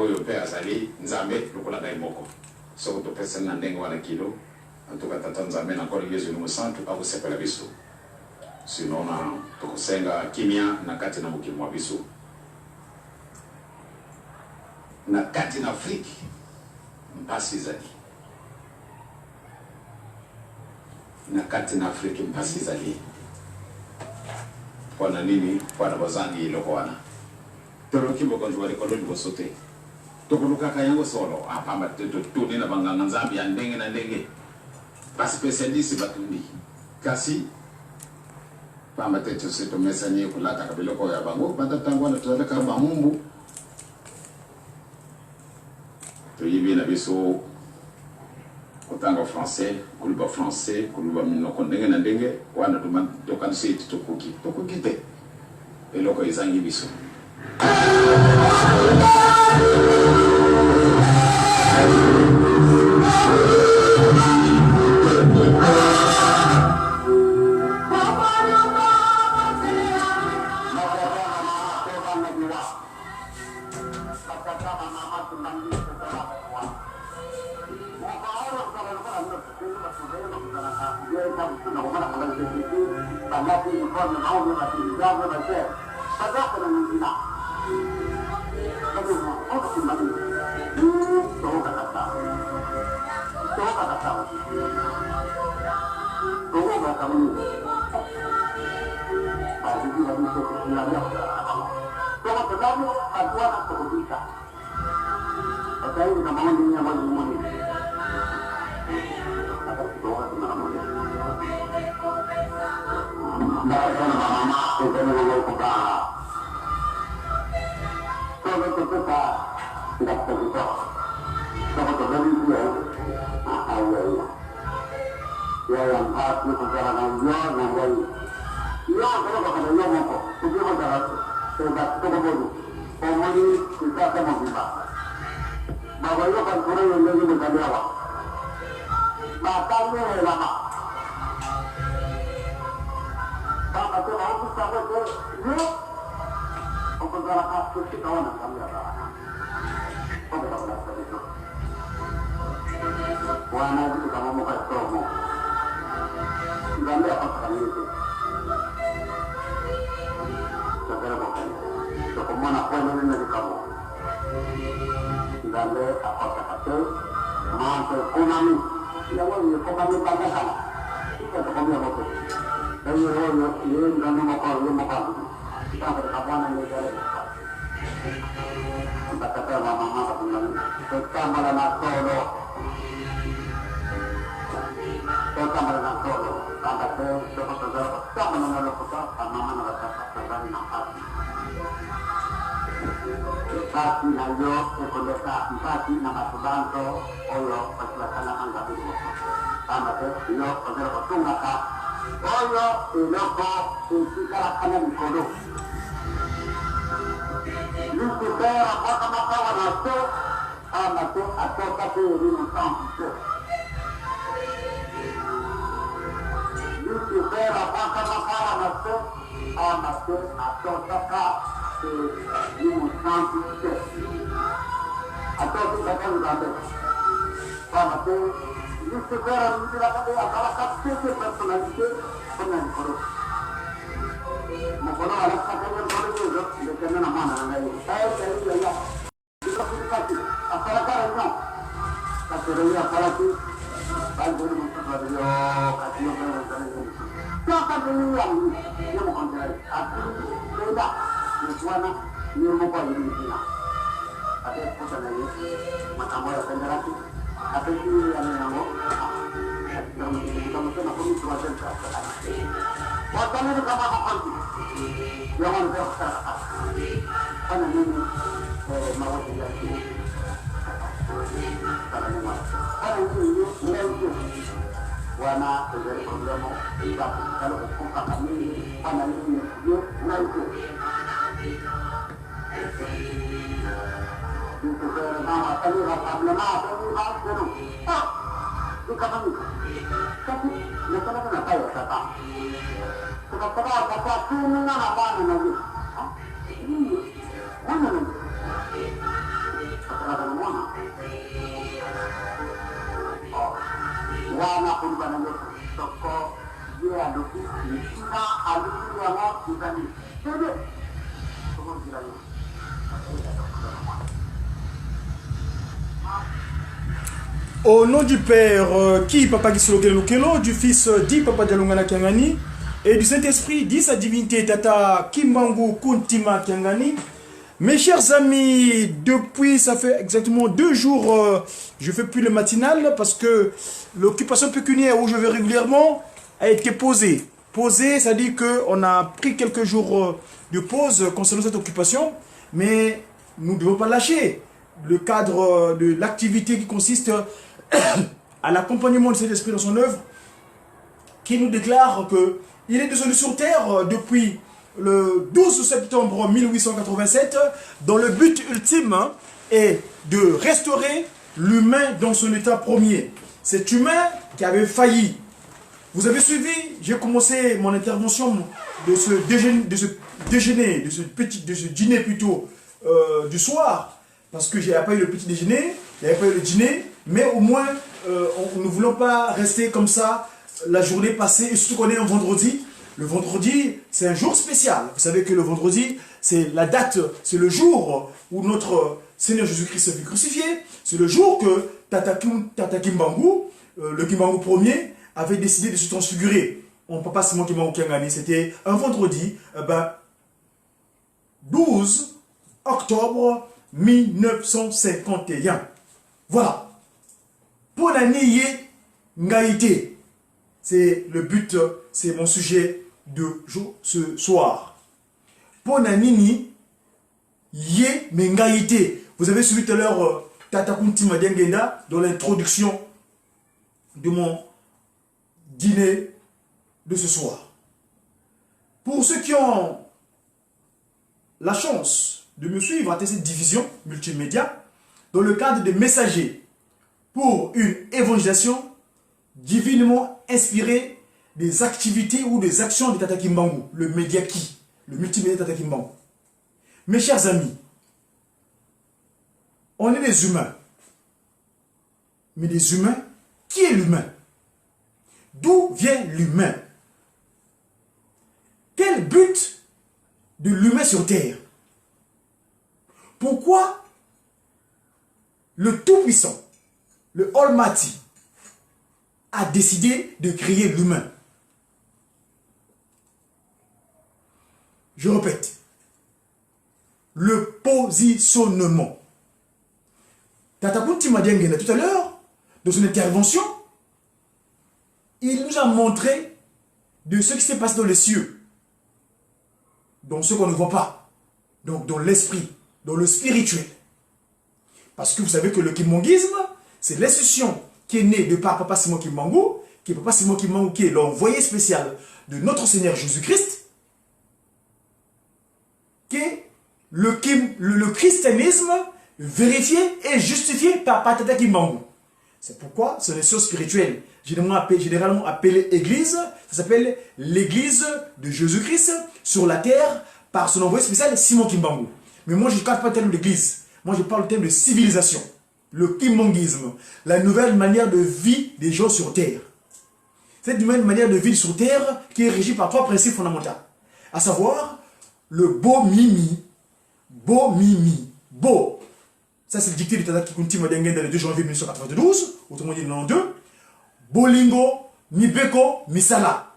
oyo pe azali nzambe lokola ngai moko soko topesa na ndenge wana kilo antuka tata nzambe na koli Yesu numu santu akusepela biso sinona tokusenga kimia na kati na mukimo wa biso na kati na Afrika mpasi zali na kati na Afrika mpasi zali kwa nini kwa bazangi iloko wana toroki bokonjwa rekolo libosote tokuluka kayango solo apa tu nina banganga nzambi ya ndenge na ndenge ba specialist batundi kasi pamba tetu seto mesani kulata kabiloko ya bango batatangwa na tutaka bamumbu to yibi na biso kotanga français kuluba minoko ndenge na ndenge wana tokanisi tokuki te eloko izangi biso Au nom du Père, qui Papa Gisolo Kelokelo, du Fils, dit Papa Dialongana Kiangani, et du Saint-Esprit, dit sa divinité, Tata Kimbangu Kuntima Kiangani. Mes chers amis, depuis, ça fait exactement 2 jours, je ne fais plus le matinal parce que l'occupation pécuniaire où je vais régulièrement a été posée. Posée, ça dit qu'on a pris quelques jours de pause concernant cette occupation, mais nous ne devons pas lâcher le cadre de l'activité qui consiste à l'accompagnement de cet esprit dans son œuvre, qui nous déclare qu'il est descendu sur terre depuis le 12 septembre 1887, dont le but ultime est de restaurer l'humain dans son état premier. Cet humain qui avait failli. Vous avez suivi, j'ai commencé mon intervention de ce dîner plutôt du soir, parce que il n'y avait pas eu le petit déjeuner, il n'y avait pas eu le dîner, mais au moins nous ne voulons pas rester comme ça la journée passée, et surtout qu'on est un vendredi. Le vendredi, c'est un jour spécial. Vous savez que le vendredi, c'est la date, c'est le jour où notre Seigneur Jésus-Christ fut crucifié. C'est le jour que Tata Kimbangu, le Kimbangu premier, avait décidé de se transfigurer. On ne peut pas se manquer Kimbangu Kiangani. C'était un vendredi, 12 octobre 1951. Voilà. Ponaniye Ngaïté. C'est le but, c'est mon sujet de ce soir. Ponanini Ye Mengaïté. Vous avez suivi tout à l'heure Tata Kuntima Diangenda dans l'introduction de mon dîner de ce soir. Pour ceux qui ont la chance de me suivre à cette division multimédia, dans le cadre des messagers pour une évangélisation divinement inspirée des activités ou des actions de Tata Kimbangu, le média qui, le multimédia Tata Kimbangu. Mes chers amis, on est des humains. Mais des humains, qui est l'humain? D'où vient l'humain? Quel but de l'humain sur terre? Pourquoi le Tout-Puissant, le Almighty, a décidé de créer l'humain? Je répète, le positionnement. Tata Kuntima Diangenda tout à l'heure, dans son intervention, il nous a montré de ce qui s'est passé dans les cieux, dans ce qu'on ne voit pas, donc dans l'esprit, dans le spirituel. Parce que vous savez que le kimbanguisme, c'est l'institution qui est née de par Papa Simon Kimbangu, qui est Papa Simon Kimbangu, qui est l'envoyé spécial de notre Seigneur Jésus-Christ, qui est le christianisme vérifié et justifié par Tata Kimbangu. C'est pourquoi c'est une science spirituelle, généralement appelée Église. Ça s'appelle l'Église de Jésus-Christ sur la terre par son envoyé spécial Simon Kimbangu. Mais moi je ne parle pas le terme d'église, moi je parle le terme de civilisation, le kimbanguisme, la nouvelle manière de vie des gens sur terre. Cette nouvelle manière de vie sur terre qui est régie par 3 principes fondamentaux, à savoir le beau mimi, beau. Ça c'est le dicté de Tata Kuntima Diangenda le 2 janvier 1992, autrement dit le 92. Bolingo, Mibeko, Misala.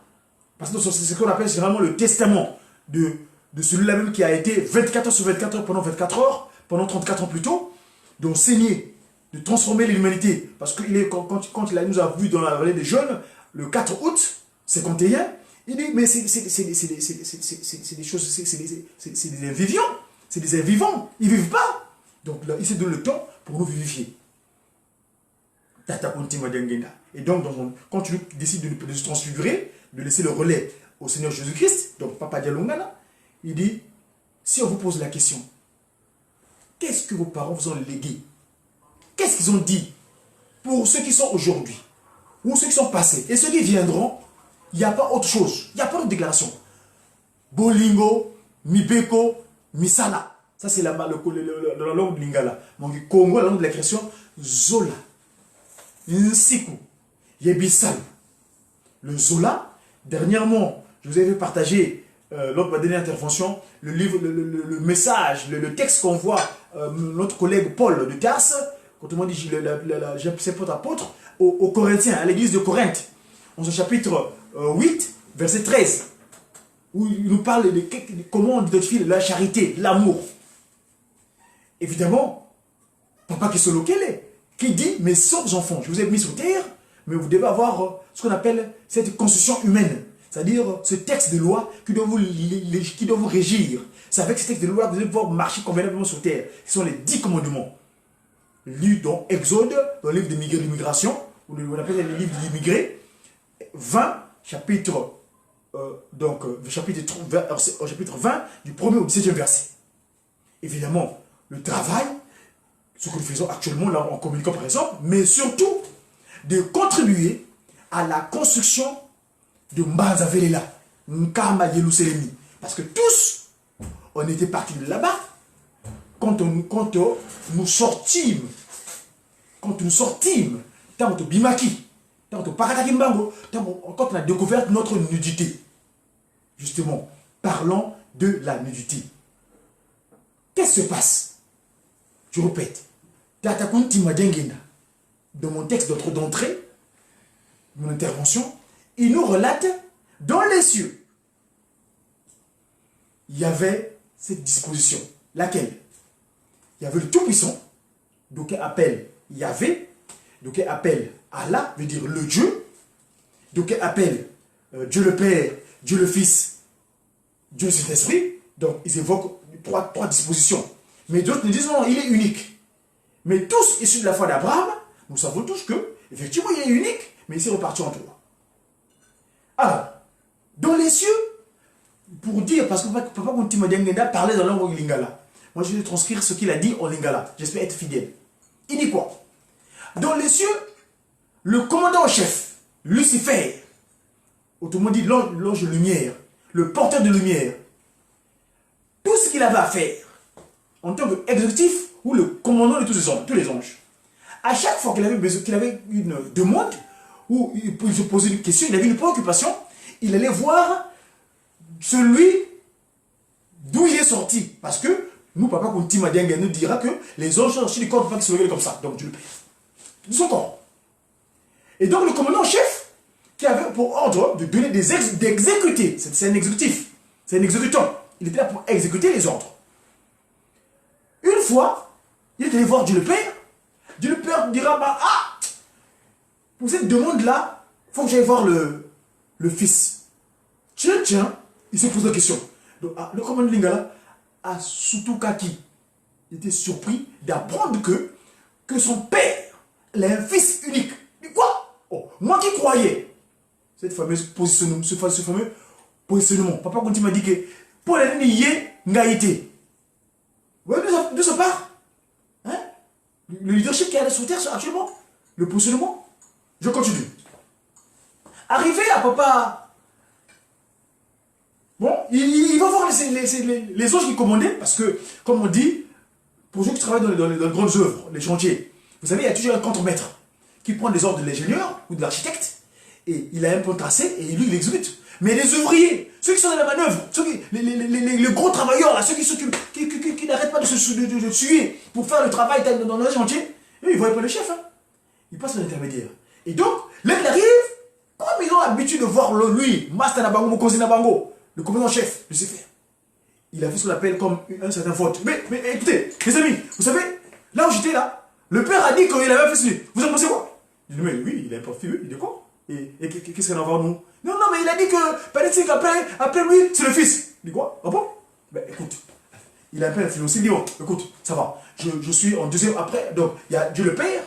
Parce que c'est ce qu'on appelle généralement le testament de celui-là même qui a été 24 heures sur 24 heures pendant 24 heures, pendant 34 ans plus tôt, d'enseigner, de transformer l'humanité. Parce que quand il nous a vu dans la vallée des jeunes, le 4 août 51, il dit, mais c'est des choses, c'est des invivants, c'est des invivants, ils ne vivent pas. Donc là, il se donne le temps pour nous vivifier. Tata Kuntima Diangenda. Et donc, quand tu décides de se transfigurer, de laisser le relais au Seigneur Jésus-Christ, donc Papa Dialongana, il dit, si on vous pose la question, qu'est-ce que vos parents vous ont légué? Qu'est-ce qu'ils ont dit pour ceux qui sont aujourd'hui, ou ceux qui sont passés, et ceux qui viendront? Il n'y a pas autre chose, il n'y a pas d'autre déclaration. Bolingo, Mibeko, Misala. Ça c'est la langue de Lingala. Donc Congo, la langue de la création, Zola, Nsiku, Yebisal. le Zola. Dernièrement, je vous avais partagé, lors de ma dernière intervention, le livre, le message, le texte qu'on voit notre collègue Paul de Tarse, quand on dit ses potes apôtres, aux Corinthiens, à l'église de Corinthe, en ce chapitre 8, verset 13, où il nous parle de comment on identifie la charité, l'amour. Évidemment, Papa Kesolokele, qui dit, mes sœurs enfants, je vous ai mis sur terre, mais vous devez avoir ce qu'on appelle cette constitution humaine, c'est-à-dire ce texte de loi qui doit vous régir. C'est avec ce texte de loi que vous allez pouvoir marcher convenablement sur terre, qui sont les 10 commandements. Lus dans Exode, dans le livre de l'immigration, ou on appelle le livre de l'immigré, 20, chapitre 20, du 1er au 17e verset. Évidemment, le travail, ce que nous faisons actuellement là en communiquant par exemple, mais surtout de contribuer à la construction de Mbanzavelela, Nkama Yeluselemi. Parce que tous, on était partis de là-bas, quand nous sortîmes, tant que Bimaki, tant que Paratakimbango, quand on a découvert notre nudité. Justement, parlons de la nudité. Qu'est-ce qui se passe? Je répète, dans mon texte d'entrée, mon intervention, il nous relate dans les cieux. Il y avait cette disposition. Laquelle? Il y avait le Tout-Puissant, donc appelle Yahvé, donc appelle Allah, veut dire le Dieu, donc appelle Dieu le Père, Dieu le Fils, Dieu le Saint-Esprit. Donc ils évoquent trois dispositions. Mais d'autres nous disent non, il est unique. Mais tous issus de la foi d'Abraham, nous savons tous que, effectivement, il est unique, mais il s'est reparti en trois. Alors, dans les cieux, pour dire, parce que Papa Kuntimadiangenda parlait dans la langue lingala. Moi, je vais transcrire ce qu'il a dit en lingala. J'espère être fidèle. Il dit quoi? Dans les cieux, le commandant en chef, Lucifer, autrement dit l'ange de lumière, le porteur de lumière, tout ce qu'il avait à faire en tant qu'exécutif ou le commandant de tous les anges, à chaque fois qu'il avait une demande ou il se posait une question, il avait une préoccupation, il allait voir celui d'où il est sorti. Parce que nous, Papa Kuntima Dianga nous dira que les anges sont sortis du corps de Papa qui se levait comme ça, donc Dieu le Père. De son corps. Et donc le commandant en chef, qui avait pour ordre de donner d'exécuter, c'est un exécutif, c'est un exécutant, il était là pour exécuter les ordres. Une fois, il est allé voir Dieu le Père dira, bah, ah, pour cette demande-là, il faut que j'aille voir le Fils. Tiens, il se pose la question. Donc, le commandant Lingala, à Sutukaki, il était surpris d'apprendre que son père, il a un fils unique. Mais quoi? Oh, moi qui croyais, ce fameux positionnement, Papa Conti m'a dit que pour la ligne ngaïté. Vous voyez d'où ça part? Hein? Le leadership qui est sur terre actuellement, le positionnement. Je continue. Arrivé à Papa, bon, il va voir les anges qui commandaient, parce que, comme on dit, pour ceux qui travaillent dans les grandes œuvres, les chantiers, vous savez, il y a toujours un contre-maître qui prend les ordres de l'ingénieur ou de l'architecte, et il a un plan tracé, et lui, il exécute. Mais les ouvriers, ceux qui sont dans la manœuvre, les gros travailleurs, là, ceux qui n'arrêtent pas de se tuer pour faire le travail dans le chantier, eux, ils ne voient pas le chef. Hein. Ils passent par l'intermédiaire. Et donc, là, il arrive, comme ils ont l'habitude de voir lui, Master Nabango, Mokosi Nabango, le commandant-chef, Lucifer, il a fait ce qu'on appelle comme un certain faute. Mais écoutez, mes amis, vous savez, là où j'étais là, le père a dit qu'il avait fait ceci. Vous en pensez quoi? Je dis, mais oui, il a pas fait, il est quoi? Et qu'est-ce qu'on a à voir nous? Non, mais il a dit que, peut-être qu'après lui, c'est le fils. Il dit quoi? Ah bon? Ben écoute, il a un peu influencé, il dit, oh, écoute, ça va, je suis en deuxième, après, donc, il y a Dieu le Père,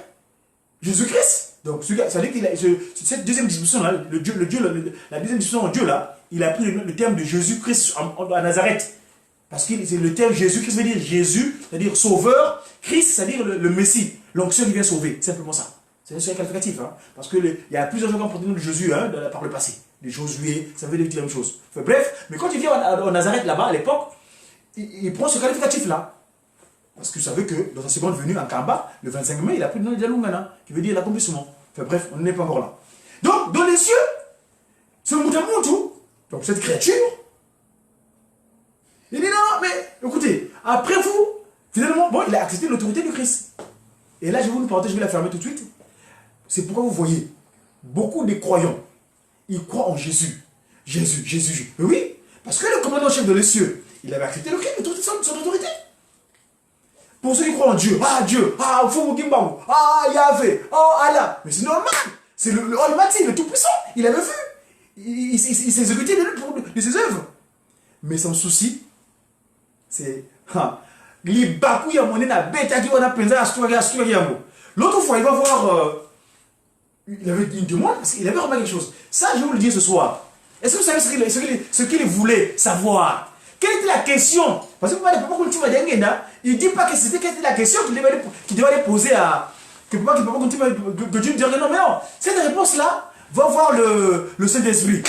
Jésus-Christ. Donc, ça veut dire qu'il a, cette deuxième disposition là, la deuxième disposition en Dieu là, il a pris le terme de Jésus-Christ à Nazareth. Parce que le terme Jésus-Christ veut dire Jésus, c'est-à-dire sauveur, Christ, c'est-à-dire le Messie, l'onction qui vient sauver, simplement ça. C'est un qualificatif, hein, parce qu'il y a plusieurs gens qui ont porté le nom de Jésus hein, par le passé. Les Josué, ça veut dire la même chose. Enfin, bref, mais quand il vient en Nazareth là-bas, à l'époque, il prend ce qualificatif-là. Parce que vous savez que dans sa seconde venue en Kamba, le 25 mai, il a pris le nom de Jalungana, qui veut dire l'accomplissement. Enfin bref, on n'est pas encore là. Donc, dans les cieux, C'est le Moutamontou. Donc cette créature. Il dit non, mais écoutez, après vous, finalement, bon, il a accepté l'autorité du Christ. Et là, je vais vous partager, je vais la fermer tout de suite. C'est pourquoi vous voyez, beaucoup de croyants, ils croient en Jésus. Jésus. Mais oui, parce que le commandant chef de les cieux, il avait accepté le Christ, son autorité. Pour ceux qui croient en Dieu, Dieu, Fumukimbaou, Yahvé, Allah. Mais c'est normal. C'est le Almighty, le Tout-Puissant. Il avait vu. Il s'est exécuté de ses œuvres. Mais son souci, c'est. L'autre fois, il va voir. Il avait une demande, parce qu'il avait remarqué quelque chose. Ça, je vais vous le dire ce soir. Est-ce que vous savez ce qu'il voulait savoir? Quelle était la question? Parce que il ne dit pas que c'était la question qu'il devait aller poser à. Que Dieu dirait non, mais non. Cette réponse-là va voir le Saint-Esprit.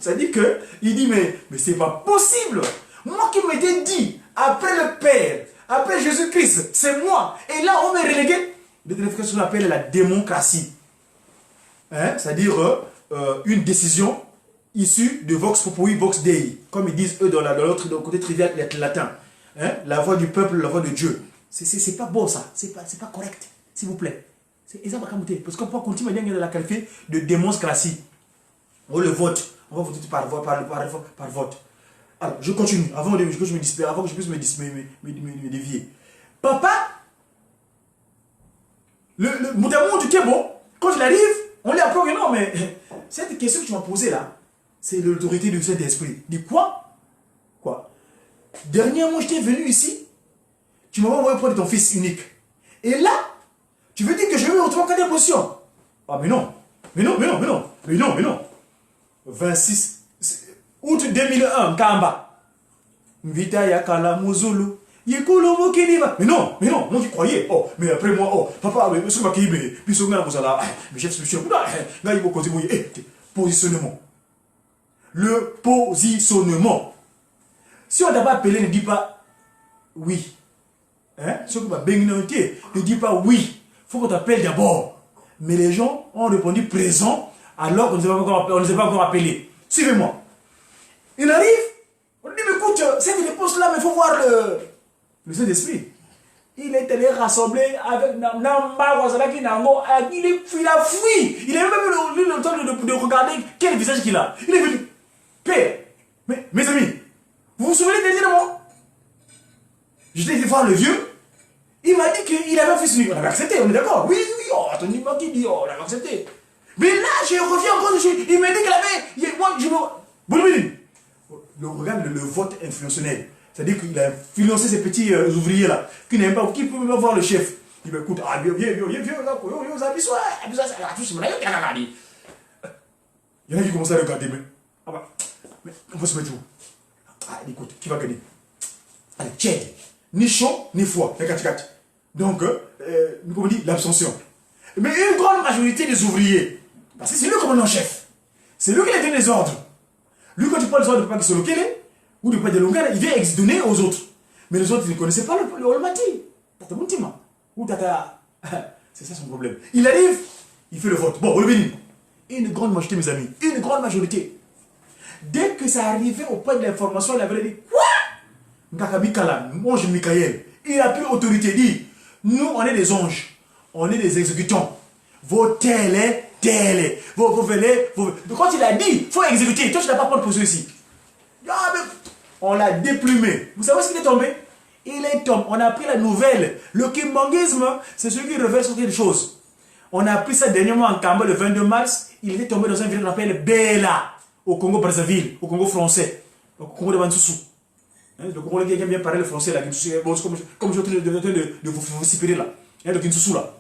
C'est-à-dire qu'il dit, mais c'est pas possible. Moi qui m'étais dit, après le Père, après Jésus-Christ, c'est moi. Et là, on m'est relégué. C'est ce qu'on appelle la démocratie. Hein? C'est-à-dire une décision issue de Vox Populi, Vox Dei. Comme ils disent eux dans l'autre côté trivial latin. Hein? La voix du peuple, la voix de Dieu. C'est pas beau ça. C'est pas correct. S'il vous plaît. C'est exactement parce qu'on peut continuer à la qualifier de démocratie. On le vote. On va voter par vote. Alors, je continue. Avant que je puisse me dévier. Papa, le Moutamoun du Kébo, quand il arrive, on lui apprend que non, mais cette question que tu m'as posée là, c'est l'autorité du Saint-Esprit. Dis quoi? Dernièrement, j'étais venu ici, tu m'as envoyé prendre ton fils unique. Et là, tu veux dire que je vais me retrouver en cas d'imposition? Ah, mais non. 26 août 2001, Kamba. Mvita Yakala Muzulu. Yekolo Mokeniva. Mais non, moi qui croyais. Oh, mais après moi, papa, mais ce qui est puis ce gars, mais chef solution. Là, il faut continuer. Positionnement. Le positionnement. Si on n'a pas appelé, ne dit pas oui. Hein? Ce qui va bénir, ne dit pas oui. Il faut qu'on t'appelle d'abord. Mais les gens ont répondu présent alors qu'on ne les a pas encore appelés. Suivez-moi. Il arrive, on dit, mais écoute, cette réponse-là, mais il faut voir le Saint-Esprit. Il est allé rassembler avec Namba, Wazalaki, Nango, il a fui. Il a même eu le temps de regarder quel visage qu'il a. Il est venu. Père, mais mes amis, vous vous souvenez dernièrement? J'étais allé voir le vieux. Il m'a dit qu'il avait un fils unique. On avait accepté, on est d'accord? Oui, attendez, moi qui dit, on avait accepté. Mais là, je reviens encore dessus. Il m'a dit qu'il avait. Moi, je me. Regarde le vote influentionnel. C'est-à-dire qu'il a financé ces petits ouvriers-là, qui n'aiment pas, qui ne peuvent pas voir le chef. Il me écoute, viens, il y en a qui commencent à regarder, mais on va se mettre où? Écoute, qui va gagner? Allez, Tchèque. Ni chaud, ni froid, les 4-4. Donc, comme on dit, l'abstention. Mais une grande majorité des ouvriers, parce que c'est lui le commandant-chef, c'est lui qui a donné les ordres. Lui, quand tu prends les ordres de pas qui se localisent, ou de pas de longueur, il vient donner aux autres. Mais les autres, ils ne connaissaient pas le Olmati. Tata Muntima. Ou Tata. C'est ça son problème. Il arrive, il fait le vote. Bon, Olbini. Une grande majorité, mes amis. Une grande majorité. Dès que ça arrivait au point de l'information, il avait dit quoi? Ngakabikala, ange Michael. Il a pris autorité. Il dit nous, on est des anges. On est des exécutants. Vos télés. Quand il a dit, il faut exécuter. Toi, tu n'as pas pris de position ici. On l'a déplumé. Vous savez ce qu'il est tombé? Il est tombé. On a pris la nouvelle. Le kimbangisme, c'est celui qui révèle sur quelque chose. On a appris ça dernièrement en Kamba le 22 mars. Il était tombé dans un village qu'on appelle Bela, au Congo-Brazzaville, au Congo français, au Congo de Bansoussou. Le Congolais qui aime bien parler le français, là, comme je suis en train de vous cipérer là. Le Kinsoussou là.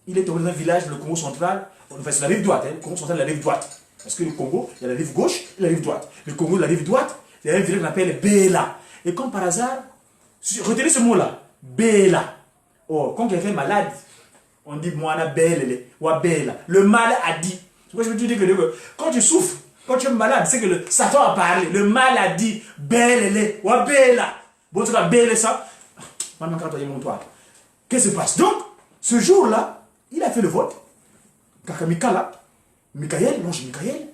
Il est tombé dans un village, le Congo central, enfin c'est la rive droite, le Congo central, la rive droite. Parce que le Congo, il y a la rive gauche et la rive droite. Le Congo, la rive droite, il y a un village qu'on appelle Bela. Et comme par hasard, retenez ce mot-là, Bela. Oh, quand quelqu'un est malade, on dit Moana Belle, ou Bela. Le mal a dit. C'est pourquoi je veux te dire que quand tu souffres, quand tu es malade, c'est que le Satan a parlé. Le mal a dit Belle, ou Bela. Bon, tu vas Belle ça. Maintenant, quand tu es mon toit. Qu'est-ce qui se passe? Donc, ce jour-là, il a fait le vote. Kakamikala, Michael, l'ange Michael,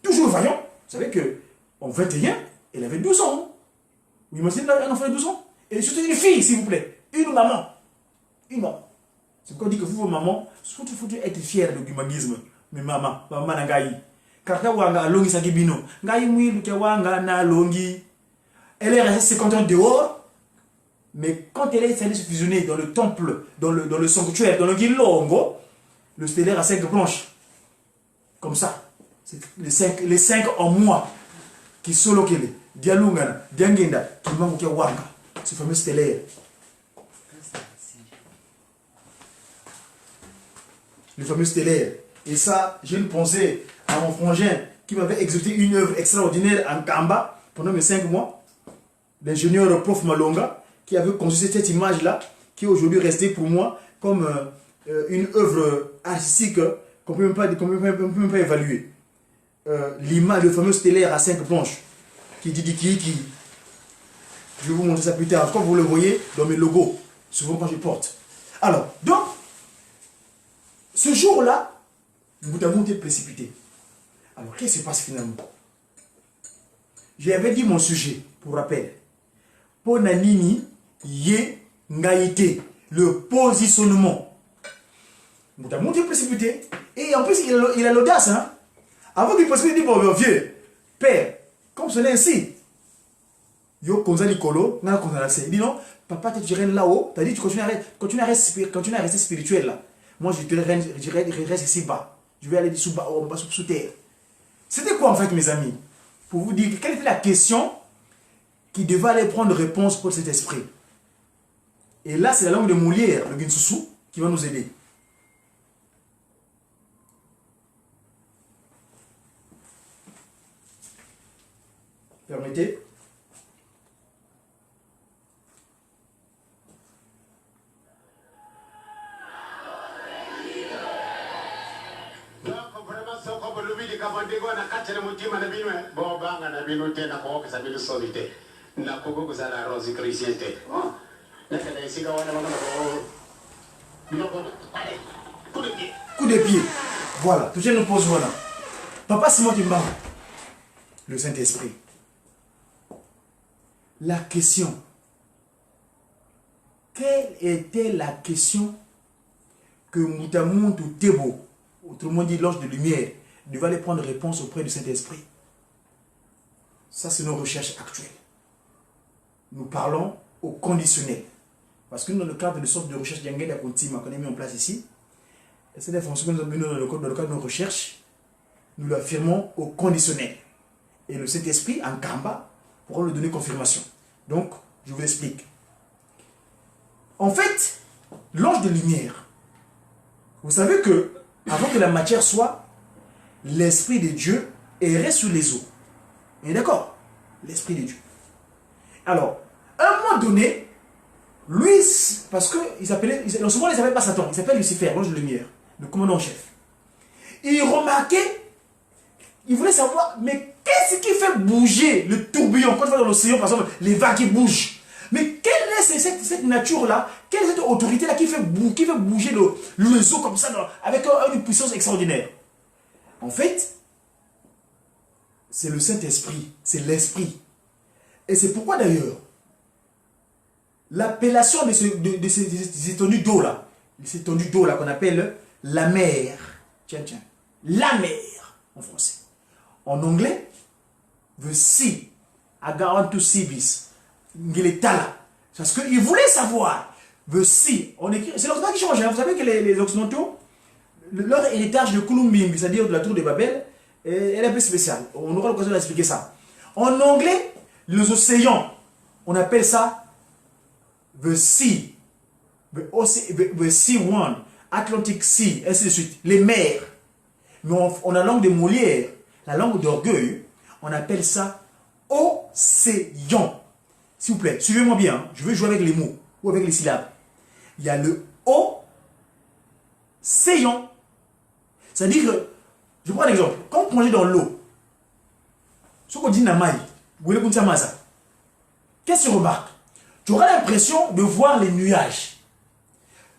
toujours vaillant. Vous savez qu'en 21, elle avait 12 ans. Vous imaginez un enfant de 12 ans? Et surtout une fille, s'il vous plaît. Une maman. Une maman. C'est pourquoi on dit que vous, vos mamans, faut être fiers du humanisme. Mais maman, maman nangaï. Karta wanga longi sakibino. Ngai mouilou ke wanga na longi. Elle est restée 50 ans dehors. Mais quand elle est allée se fusionner dans le temple, dans le sanctuaire, dans le Gilongo, le stellaire a 5 planches. Comme ça. Les 5 en moi. Qui solo kele. Dialungana, Diangenda, qui manque wanga. Ce fameux stellaire. Le fameux stellaire. Et ça, j'ai une pensée à mon frangin qui m'avait exécuté une œuvre extraordinaire en Kamba pendant mes 5 mois. L'ingénieur prof Malonga qui avait construit cette image-là, qui est aujourd'hui restée pour moi comme une œuvre artistique qu'on ne peut même pas évaluer. L'image, le fameux stellaire à 5 planches, qui dit. Je vais vous montrer ça plus tard, comme vous le voyez dans mes logos, souvent quand je porte. Alors, donc, ce jour-là, nous avons été précipités. Alors, qu'est-ce qui se passe finalement? J'avais dit mon sujet, pour rappel. Ponanini, Ye, Ngaïté, le positionnement. Nous avons été précipités. Et en plus, il a l'audace. Hein? Avant qu'il passe, il dit, bon, vieux, père, comme cela ainsi. Yo, comme ça, Nicolo, il dit non, papa, tu restes là-haut, tu as dit, tu continues à rester spirituel là. Moi, je reste ici bas. Je vais aller sous terre. C'était quoi en fait, mes amis? Pour vous dire, quelle était la question qui devait aller prendre réponse pour cet esprit? Et là, c'est la langue de Molière, le Ginsusu, qui va nous aider. Permettez. Coup de pied. Voilà, tout le monde nous pose voilà. Papa Simon Timba, le Saint-Esprit. La question. Quelle était la question que Moutamountou Tebo, autrement dit l'ange de lumière, devait aller prendre réponse auprès du Saint-Esprit? Ça, c'est nos recherches actuelles. Nous parlons au conditionnel. Parce que nous, dans le cadre de sorte de recherche d'Yangel Akontima qu'on a mis en place ici, c'est des fonctions que nous avons mis dans le cadre de nos recherches, nous l'affirmons au conditionnel. Et le Saint-Esprit, en Kamba, pourra nous donner confirmation. Donc, je vous explique. En fait, l'ange de lumière, vous savez que, avant que la matière soit, l'Esprit de Dieu errait sur les eaux. Et d'accord? L'Esprit de Dieu. Alors, à un moment donné, lui, parce que non souvent il ne s'appelle pas Satan, il s'appelle Lucifer, l'ange de lumière, le commandant en chef. Et il remarquait, il voulait savoir, mais qu'est-ce qui fait bouger le tourbillon? Quand on va dans l'océan, par exemple, les vagues qui bougent. Mais quelle est cette nature-là, quelle est cette autorité-là qui fait bouger les eaux comme ça, avec une puissance extraordinaire? En fait, c'est le Saint-Esprit, c'est l'Esprit. Et c'est pourquoi d'ailleurs, l'appellation de ces étendues d'eau-là, ces étendues d'eau-là qu'on appelle la mer, tiens, la mer en français. En anglais, the sea, agaran to sea bis, ngeletala. Parce qu'il voulait savoir, the sea, on écrit, c'est l'occidental qui change, hein. Vous savez que les occidentaux, leur héritage de Kulumbimbi, c'est-à-dire de la tour de Babel, elle est un peu spéciale. On aura l'occasion d'expliquer ça. En anglais, les océans, on appelle ça the sea, the sea one, Atlantic Sea, ainsi de suite, les mers. Mais on a la langue de Molière, la langue d'orgueil, on appelle ça océan. S'il vous plaît, suivez-moi bien, hein. Je veux jouer avec les mots ou avec les syllabes. Il y a le océan. C'est-à-dire que, je prends un exemple, quand vous plongez dans l'eau, ce qu'on dit Namai, qu'est-ce que tu remarques? Tu auras l'impression de voir les nuages.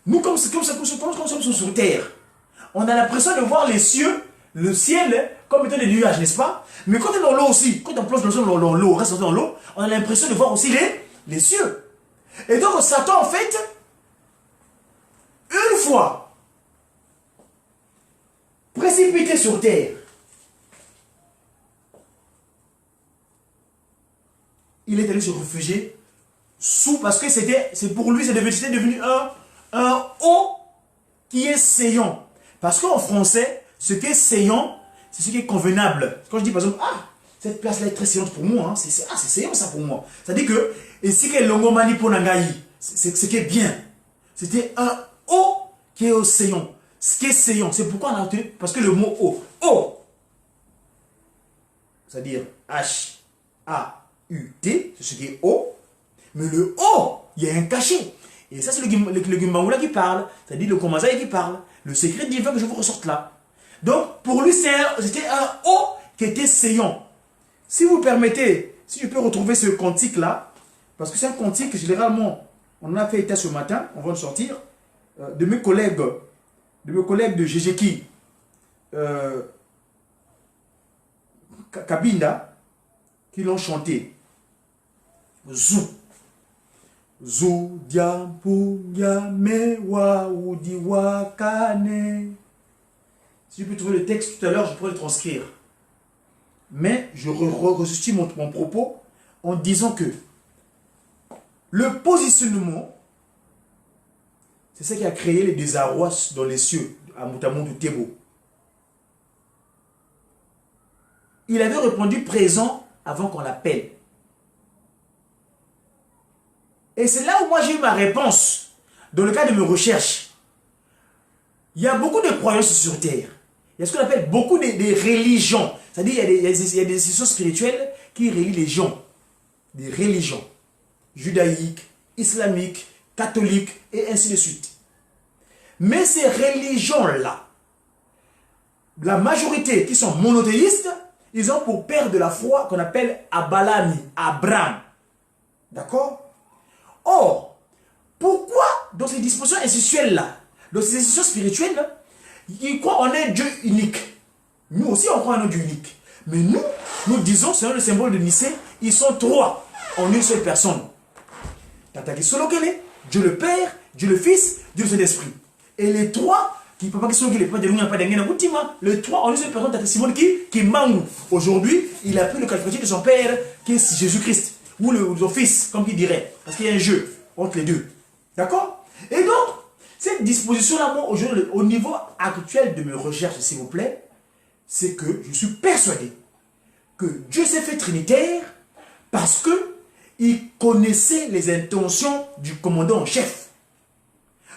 Nous, comme nous sommes sur Terre, on a l'impression de voir les cieux, le ciel, comme étant des nuages, n'est-ce pas? Mais quand on est dans l'eau aussi, quand on plonge dans l'eau, on reste dans l'eau, on a l'impression de voir aussi les cieux. Et donc Satan, en fait, une fois précipité sur terre, il est allé se réfugier sous, parce que c'est pour lui, c'est devenu un haut qui est saillant. Parce qu'en français, ce qui est saillant, c'est ce qui est convenable. Quand je dis par exemple, ah, cette place-là est très saillante pour moi, hein, c'est saillant ça pour moi. C'est-à-dire que, et ce qui est longomani pour Nangaï, c'est ce qui est bien. C'était un haut qui est saillant. Ce qui est saillant, c'est pourquoi on a retenu, parce que le mot haut, c'est-à-dire H-A-U-T, c'est ce qui est haut, mais le haut, il y a un cachet. Et ça, c'est le Gimbangoula qui parle, c'est-à-dire le Komazaï qui parle, le secret divin que je vous ressorte là. Donc, pour lui, c'était un haut qui était saillant. Si vous permettez, si je peux retrouver ce cantique-là, parce que c'est un cantique, généralement, on en a fait état ce matin, on va le sortir, de mes collègues de Jejeki, Kabinda, qui l'ont chanté. Zou. Zou diampu yamewa udiwa kane. Si je peux trouver le texte tout à l'heure, je pourrais le transcrire. Mais je ressuscite mon propos en disant que le positionnement, c'est ça qui a créé les désarrois dans les cieux, à Moutamoundou Tebo. Il avait répondu présent avant qu'on l'appelle. Et c'est là où moi j'ai eu ma réponse, dans le cadre de mes recherches. Il y a beaucoup de croyances sur Terre. Il y a ce qu'on appelle beaucoup de religions. C'est-à-dire il y a des institutions spirituelles qui relient les gens. Des religions. Judaïques, islamiques, catholiques, et ainsi de suite. Mais ces religions-là, la majorité qui sont monothéistes, ils ont pour père de la foi qu'on appelle Abalami, Abraham. D'accord? Or, pourquoi dans ces dispositions institutionnelles-là, dans ces institutions spirituelles, ils croient en un Dieu unique? Nous aussi, on croit en un Dieu unique. Mais nous disons, selon le symbole de Nicée, ils sont trois en une seule personne. Tataki Solokele, Dieu le Père, Dieu le Fils, Dieu le Saint-Esprit. Et les trois, qui ne peuvent pas Solokele, pas de pas les trois en une seule personne, Tataki Simon qui mangue. Aujourd'hui, il a pris le qualificatif de son Père, qui est Jésus-Christ. Ou le fils, comme il dirait. Parce qu'il y a un jeu entre les deux. D'accord? Et donc, cette disposition-là, moi, aujourd'hui, au niveau actuel de mes recherches, s'il vous plaît, c'est que je suis persuadé que Dieu s'est fait trinitaire parce qu'il connaissait les intentions du commandant en chef.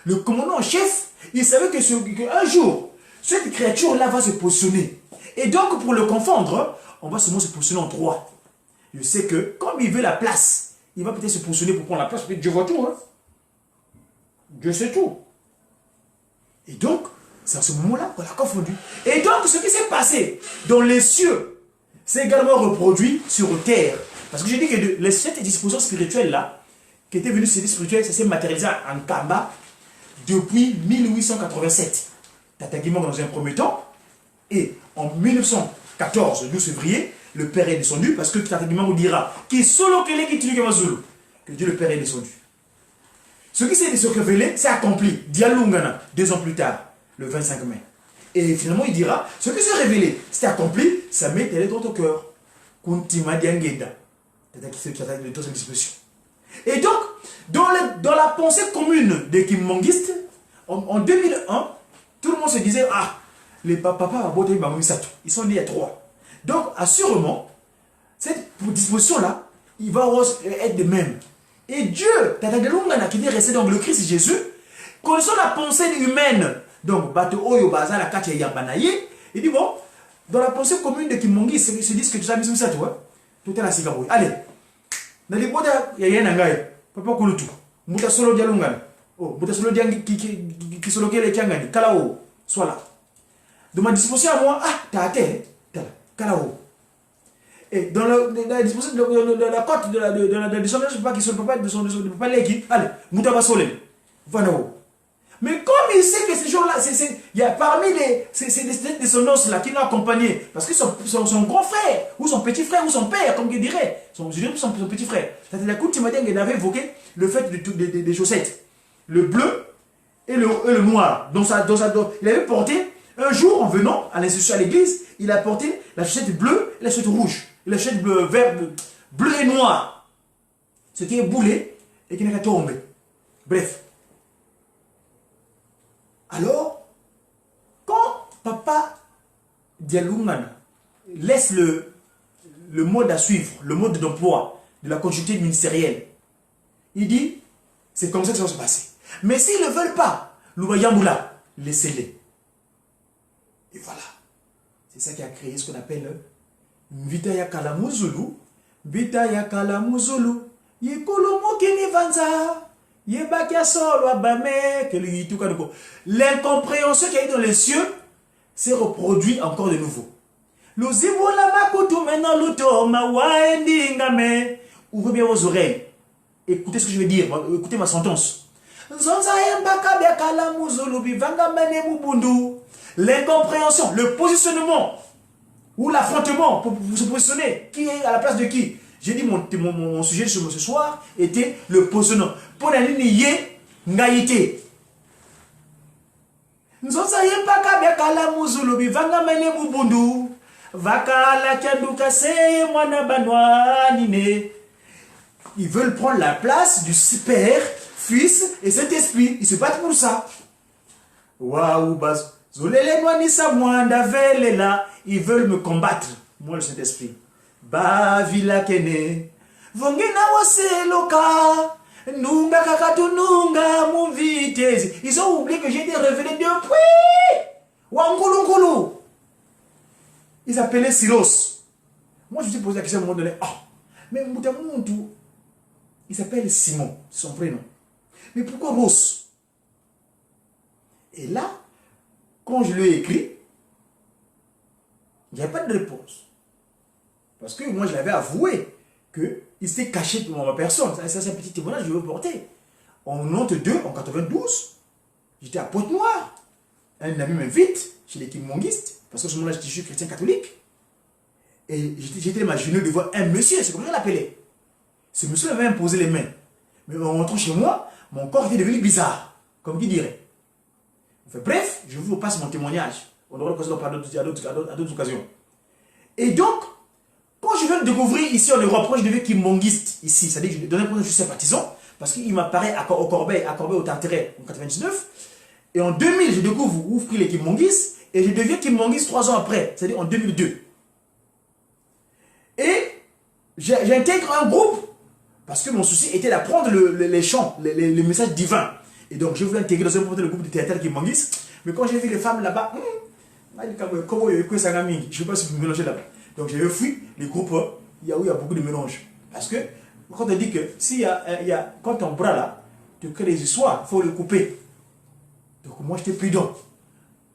Le commandant en chef, il savait qu'un jour, cette créature-là va se positionner. Et donc, pour le confondre, on va seulement se positionner en trois. Je sais que, comme il veut la place, il va peut-être se positionner pour prendre la place, parce que Dieu voit tout. Hein? Dieu sait tout. Et donc, c'est à ce moment-là qu'on a confondu. Et donc, ce qui s'est passé dans les cieux, c'est également reproduit sur terre. Parce que j'ai dit que cette disposition spirituelle-là, qui était venue sur les spirituels, ça s'est matérialisé en Kamba depuis 1887. Tataguimon dans un premier temps. Et en 1914, le 12 février, le Père est descendu parce que Tataguimon vous dira que Dieu le Père est descendu. Ce qui s'est révélé, c'est accompli. Dialungana, 2 ans plus tard, le 25 mai. Et finalement, il dira, ce qui s'est révélé, c'est accompli, ça met les droits au cœur. Kuntima Diangeda. Et donc, dans la pensée commune des Kimmongistes, en 2001, tout le monde se disait, ah, les papas, ils sont nés à 3. Donc, assurément, cette disposition-là, il va être de même. Et Dieu, qui est resté dans le Christ Jésus, connaissant la pensée humaine, donc, il dit, bon, dans la pensée commune de Kimongi, ils se disent que tu as mis ça, toi. Tout est là, c'est Gaboui. Allez, dans les bois, il y a un gars, papa Kouloutou, Mouta Solo Dialungan, oh, Mouta Solo Diang qui solo les Kiangani, Kalao, soit là. De ma disposition à moi, ah, t'as atteint, Kalao. Et dans la disposition de la côte de la descendance, je ne sais pas qui sont le papa de son papa, allez, Mouta Basolé, Vanao. Mais comme il sait que ces gens-là, il y a parmi ces descendants-là qui l'ont accompagné, parce que son grand frère, ou son petit frère, ou son père, comme il dirait, son petit frère. C'est-à-dire, la Kunti Madiang avait évoqué le fait des chaussettes, le bleu et le noir. Il avait porté, un jour en venant à l'institution à l'église, il a porté la chaussette bleue et la chaussette rouge. Et la chaussette bleu et noir. Ce qui est boulé et qui n'est qu'à tomber. Bref. Alors, quand Papa Dialoumana laisse le mode à suivre, le mode d'emploi de la continuité ministérielle, il dit, c'est comme ça que ça va se passer. Mais s'ils ne veulent pas, Loubayamboula, laissez-les. Et voilà. C'est ça qui a créé ce qu'on appelle Mvita ya Kalamuzulu. Mvita ya Kalamuzulu. Yekolomo kini vanza. L'incompréhension qui est dans les cieux s'est reproduit encore de nouveau. Ouvrez bien vos oreilles. Écoutez ce que je vais dire. Écoutez ma sentence. L'incompréhension, le positionnement ou l'affrontement pour se positionner. Qui est à la place de qui? J'ai dit mon sujet ce soir était le positionnement. Pour la ligne yé, ngaïté. Nzonsa yempa kabya kala muzulu bivanga mene mubundu. Vakala kianduka seye mwana banwa nine. Ils veulent prendre la place du Père, Fils et Saint-Esprit. Ils se battent pour ça. Waouh, bas. Zolele nwanisa mwanda velela. Ils veulent me combattre. Moi le Saint-Esprit. Ba vila kene. Vongina waseloka. Nunga kakatu nunga mouvitezi. Ils ont oublié que j'ai été révélé depuis. Wangulu. Ils appelaient Silos. Moi je me suis posé la question à un moment donné. Ah, mais Moutamountou, il s'appelle Simon, c'est son prénom. Mais pourquoi Rose? Et là, quand je lui ai écrit, il n'y avait pas de réponse. Parce que moi je l'avais avoué qu'il s'était caché devant ma personne. C'est un petit témoignage que je veux porter. En 92, en 92, j'étais à Pointe-Noire. Un ami m'invite chez l'équipe monguiste, parce que ce moment-là, je suis chrétien catholique. Et j'étais imaginé de voir un monsieur, c'est comme ça qu'il l'appelait. Ce monsieur m'avait imposé les mains. Mais en rentrant chez moi, mon corps était devenu bizarre, comme qui dirait. Enfin, bref, je vous passe mon témoignage. On aura l'occasion d'en parler à d'autres occasions. Et donc, quand je viens de découvrir ici en Europe, quand je deviens kimonguiste ici, c'est-à-dire que je donnais pour je suis sympathisant, parce qu'il m'apparaît au Corbeil au Tarteret en 99. Et en 2000, je découvre où pris les kimonguistes, et je deviens kimonguiste 3 ans après, c'est-à-dire en 2002. Et j'intègre un groupe, parce que mon souci était d'apprendre les chants, les messages divins. Et donc je voulais intégrer dans un groupe de théâtre kimonguiste, mais quand j'ai vu les femmes là-bas, je ne sais pas si vous mélangez là-bas. Donc j'ai fui les groupes où il y a beaucoup de mélange. Parce que quand on dit que quand ton bras là, tu crées des histoires, il faut le couper. Donc moi j'étais prudent.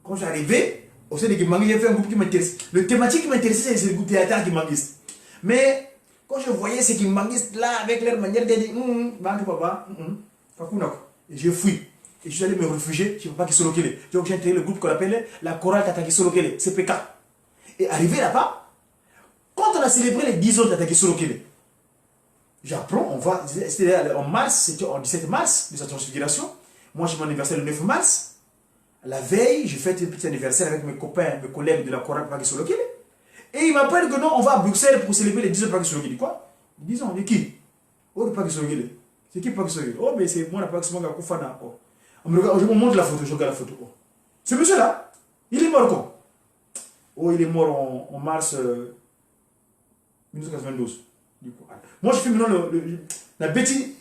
Quand j'arrivais, au sein de Kimanguiste, j'ai fait un groupe qui m'intéresse. Le thématique qui m'intéressait, c'est le groupe théâtre Kimanguiste. Mais quand je voyais ces Kimanguistes là, avec leur manière de dire, et j'ai fui. Et je suis allé me réfugier chez Papa Kisolokele. Donc j'ai intégré le groupe qu'on appelait la chorale Tata Kisolokele, CPK. Et arrivé là-bas, quand on a célébré les 10 ans de Tata Kisolokele, j'apprends, c'était en mars, c'était en 17 mars de sa transfiguration. Moi j'ai mon anniversaire le 9 mars. La veille, j'ai fait un petit anniversaire avec mes copains, mes collègues de la chorale Papa Kisolokele. Et ils m'apprennent que non, on va à Bruxelles pour célébrer les 10 ans de Papa Kisolokele. Quoi? 10 ans, de qui? Oh, de Papa Kisolokele. C'est qui Papa Kisolokele? Oh, mais c'est moi, la Papa Kisolokele Koufana. Oh. Je me montre la photo, je regarde la photo. Oh. Ce monsieur-là, il est mort quand? Oh, il est mort en mars 1992. Moi, je fais maintenant la bêtise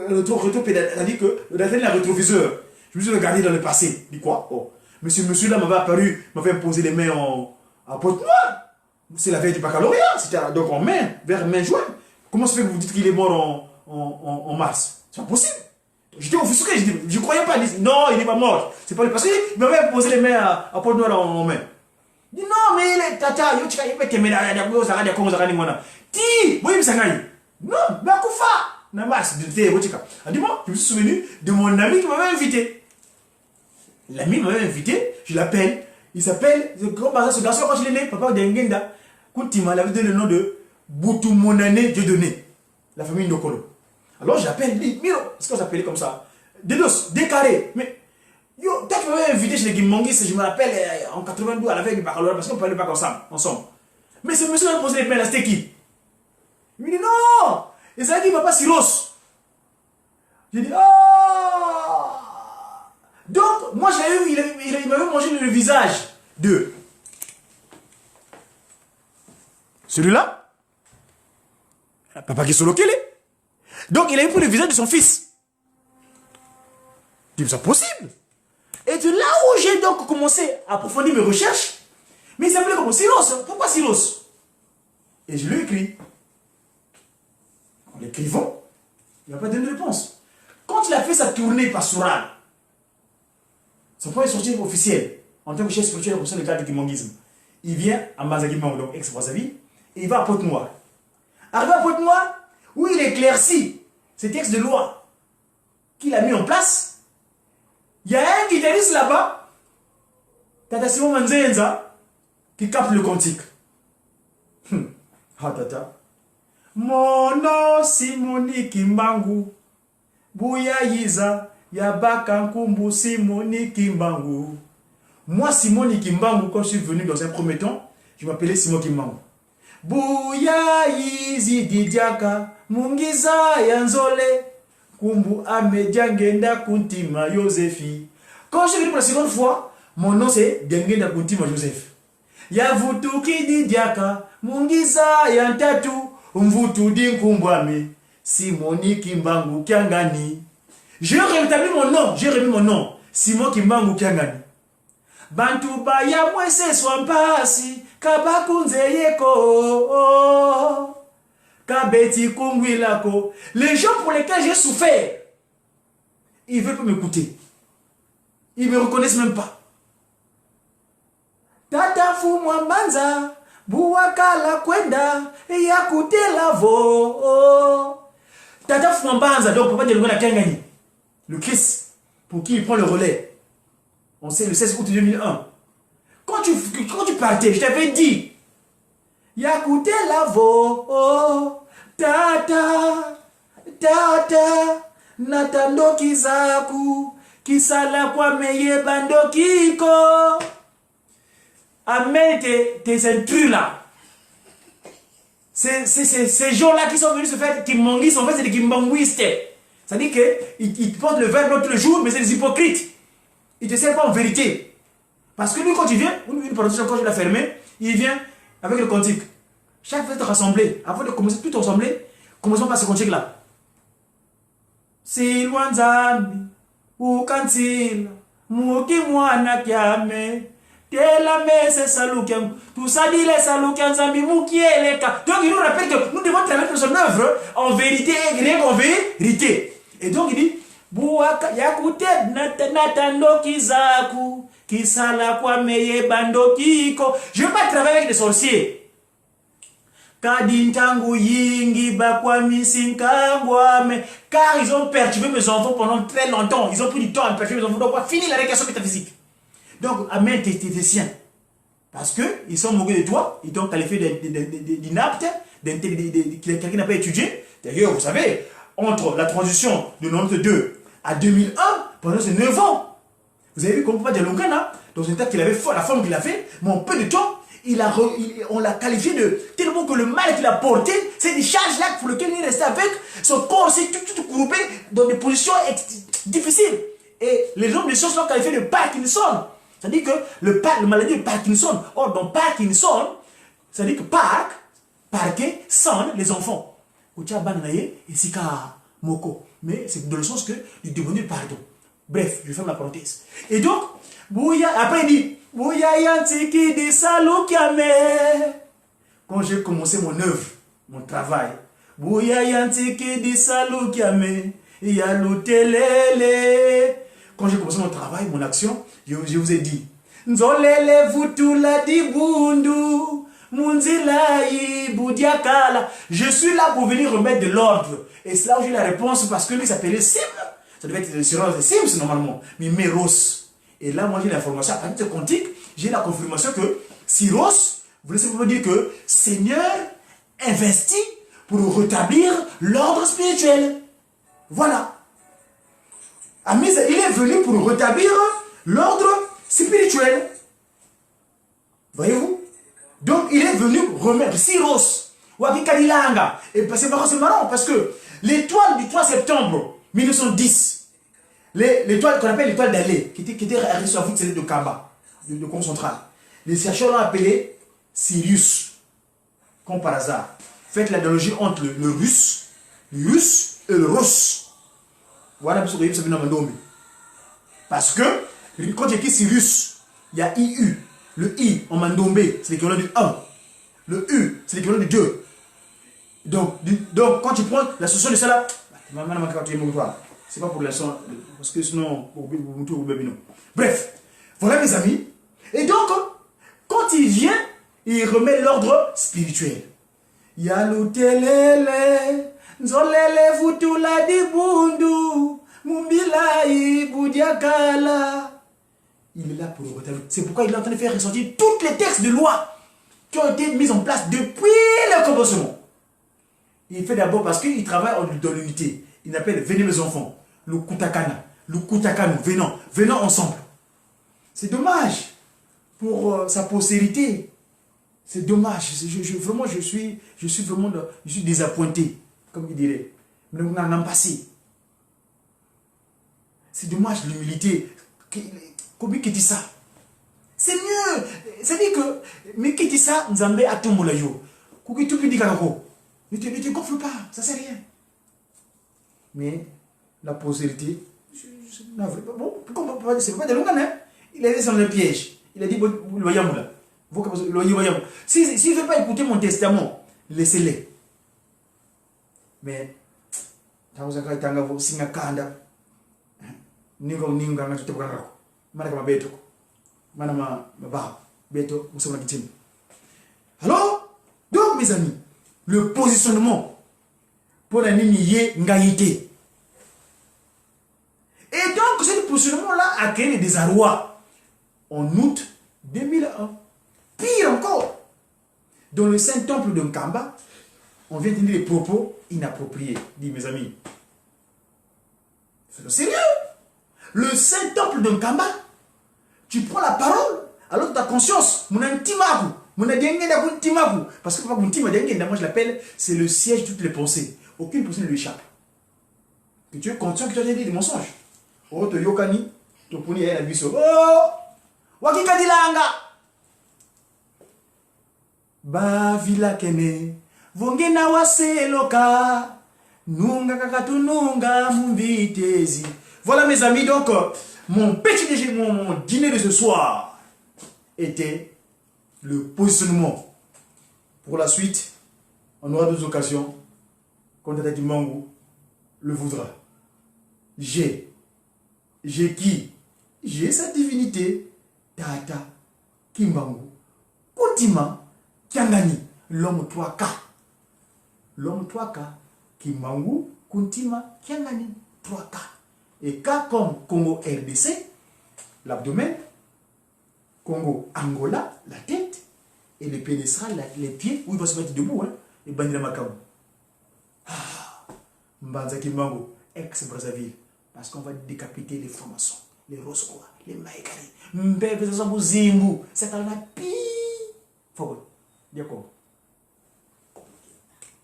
rétro-pédale. C'est-à-dire que la rétroviseur, je me suis regardé dans le passé. Dis quoi? Oh. Mais ce monsieur-là m'avait apparu, m'avait imposé les mains en Pointe-Noire. C'est la veille du baccalauréat. C'était donc en mai, vers mai-juin. Comment se fait que vous dites qu'il est mort en mars? C'est pas possible. J'étais offusqué, je ne croyais pas. Non, il n'est pas mort. C'est pas parce qu'il m'avait imposé les mains à Pointe-Noire en mai. Il dit non, mais il est tata, il peut te mettre à la gauche, à la gauche, à la gauche. Ti, oui, ça gagne. Non, mais Koufa. Namas, de Théotika. A dit moi, je me suis souvenu de mon ami qui m'avait invité. L'ami m'avait invité, je l'appelle. Il s'appelle, ce garçon, quand il est né, papa d'Engenda, Kuntima, il avait donné le nom de Boutumonane Dieudonné, la famille Ndokolo. Alors je l'appelle, il dit, Miro, est-ce qu'on s'appelait comme ça? Dedos, décarré. Mais, yo, toi tu m'avais invité chez les Gimmangis, je me rappelle, en 82, à la veille du baccalauréat, parce qu'on parlait pas ensemble. Mais ce monsieur m'a posé les mains, c'était qui? Il me dit, non, et ça dit, papa Siros. J'ai dit, oh! Donc, moi, il m'avait mangé le visage de celui-là. Papa qui solo est. Donc, il a eu pris le visage de son fils. C'est possible. Et de là où j'ai donc commencé à approfondir mes recherches, mais il s'appelait comme Silos. Pourquoi Silos? Et je lui ai écrit. En l'écrivant, il n'a pas donné de réponse. Quand il a fait sa tournée pastorale, son premier sortie officiel, en tant que chef spirituel au sein du cadre du kimanguisme, il vient à Mazagimang, donc ex-Brazzaville, et il va à Pointe-Noire. Arrivé à Pointe-Noire, où il éclaircit ces textes de loi qu'il a mis en place, il y a un guitariste là-bas, Tata Simon Manzenza, qui capte le cantique. Ah, tata. Mono Simoni Kimbangu, Bouya Yiza, Yabaka Nkumbu Simoni Kimbangu. Moi, Simoni Kimbangu, quand je suis venu dans un premier temps, je m'appelais Simon Kimbangu. Bouya Yizi Didiaka, Mungiza Yanzole, Kumbu Amediangenda Kuntima Yosefi. Quand je suis venu pour la seconde fois, mon nom c'est Dengenda Kuntima Joseph. Yavutuki Didiaka, Mungiza Yantatu, Mvutu Dinkumbwame, Simoni Kimbangu Kiangani. J'ai rétabli mon nom, j'ai remis mon nom, Simon Kimbangu Kiangani. Bantu baya mwese swampasi, kabakunze yeko, kabeti kungwilako. Les gens pour lesquels j'ai souffert, ils ne veulent pas m'écouter. Ils ne me reconnaissent même pas. Tata fumwa manza, buwakala kwenda, yakute lavo. Tata fumwa manza, donc papa de l'Ouest Kiangani. Le Christ, pour qui il prend le relais. On sait le 16 août 2001. Quand tu partais, je t'avais dit, Yakute lavo, oh, tata, natando kizaku, kisala kwa meye bando kiko. Amène tes intrus là. Ces gens-là qui sont venus se faire Kimbanguistes, en fait c'est des Kimbanguistes. C'est-à-dire qu'ils portent le verbe tous les jours, mais c'est des hypocrites. Ils ne te servent pas en vérité. Parce que lui, quand il vient, une production, quand je l'ai fermé, il vient avec le cantique. Chaque fois de rassembler, avant de commencer tout rassembler, commençons par ce cantique-là. Si loin zambi, ou kantil, mouki mouana kiame, tela mese saloukiam, tout ça dit les saloukiam zambi, mouki eleka. Donc il nous rappelle que nous devons travailler son œuvre en vérité et rien qu'en vérité. Et donc il dit, Buwaka yakute natando kizaku kisala kwa meye bando kiko. Je ne veux pas travailler avec des sorciers. Kadintangu yingi bakwa misinkangwame. Car ils ont perturbé mes enfants pendant très longtemps. Ils ont pris du temps à perturber mes enfants. Donc on va finir la régression métaphysique. Donc amène tes siens. Parce qu'ils sont moqués de toi. Ils t'ont qualifié d'inapte, quelqu'un qui n'a pas étudié. D'ailleurs, vous savez, entre la transition de 92 à 2001, pendant ces 9 ans, vous avez vu comment Papa Dialogana, dans un état qu'il avait fait, la forme qu'il a fait, mais en peu de temps, on l'a qualifié de tellement que le mal qu'il a porté, c'est des charges-là pour lesquelles il est resté avec son corps aussi tout courbé dans des positions difficiles. Et les hommes de sciences l'ont qualifié de Parkinson. C'est-à-dire que la maladie de Parkinson, or dans Parkinson, c'est-à-dire que Parquet, son, les enfants. Et Sika Moko. Mais c'est dans le sens que du demander pardon. Bref, je ferme la parenthèse. Et donc, après il dit, quand j'ai commencé mon œuvre, mon travail, quand j'ai commencé mon travail, mon action, je vous ai dit, je suis là pour venir remettre de l'ordre. Et c'est là où j'ai la réponse parce que lui s'appelait Sim. Ça devait être le surnom de Sims normalement. Mais Méros. Et là, moi, j'ai l'information, à partir de quantique, j'ai la confirmation que Cyrus voulait simplement dire que Seigneur investit pour rétablir l'ordre spirituel. Voilà. Il est venu pour rétablir l'ordre spirituel. Voyez-vous? Donc, il est venu remettre Cyrus. Et c'est marrant parce que l'étoile du 3 septembre 1910, l'étoile qu'on appelle l'étoile d'Allée, qui était arrêtée sur la voûte de Kamba, de Congo central, les chercheurs l'ont appelé Sirius, comme par hasard. Faites l'analogie entre le russe et le russe. Voilà ce que ça veut dire. Parce que quand j'ai écrit Sirius, il y a IU. Le I en mandombe, c'est l'équivalent du 1. Le U, c'est l'équivalent du 2. Donc, quand tu prends la solution de ça là, c'est pas pour l'instant, parce que sinon, bref, voilà mes amis. Et donc, quand il vient, il remet l'ordre spirituel. Yalutelele, nzolele futula dibundu, mumbila ibudiakala. Il est là pour le rétablir. C'est pourquoi il est en train de faire ressortir tous les textes de loi qui ont été mis en place depuis le commencement. Il fait d'abord parce qu'il travaille dans l'unité. Il appelle venez mes enfants, le kutakana, venons ensemble. C'est dommage pour sa postérité. C'est dommage. Vraiment, je suis désappointé, comme il dirait. Mais on a un passé. C'est dommage l'humilité. Comment qui dit ça? C'est mieux. C'est-à-dire que, mais qui dit ça, Nzambé a tout le monde. Kouki tout dit kako. Ne te gonfle pas, ça sert à rien. Mais la postérité, bon, c'est pas de longue, hein? Il a dit dans le piège. Il a dit, s'il ne veut pas écouter mon testament, laissez-les. Mais, alors, donc mes amis, le positionnement pour la lignée ngaïté. Et donc, ce positionnement-là a créé des désarroi en août 2001. Pire encore, dans le Saint-Temple de Nkamba, on vient de dire des propos inappropriés, dit mes amis. C'est sérieux. Le Saint-Temple de Nkamba, tu prends la parole, alors que ta conscience, mon intimaku, parce que moi je l'appelle, c'est le siège de toutes les pensées. Aucune pensée ne lui échappe. Que tu es conscient que tu as dit des mensonges. Oh, te yokani, te poni la biso. Oh, wakika dilanga. Ba vila kene, vongena waseloka, nunga kakatununga mumbitezi. Voilà mes amis, donc mon petit déjeuner, mon dîner de ce soir était le positionnement. Pour la suite, on aura d'autres occasions, quand Tata Mango le voudra. J'ai qui? J'ai sa divinité, Tata Kimbangu, Kuntima, Kiangani, l'homme 3K. L'homme 3K, Kimbangu, Kuntima, Kiangani, 3K. Et K comme Congo RDC, l'abdomen, Congo Angola, la tête, et le pénétral, les pieds, où il va se mettre debout, hein, et Bandila Makam. Ah, Mbanza Kimbango, ex-Brazzaville, parce qu'on va décapiter les francs-maçons, les Roscoa, les Maïkari, Mbebe, ça sont Zimbu, c'est un pi. Faut, d'accord.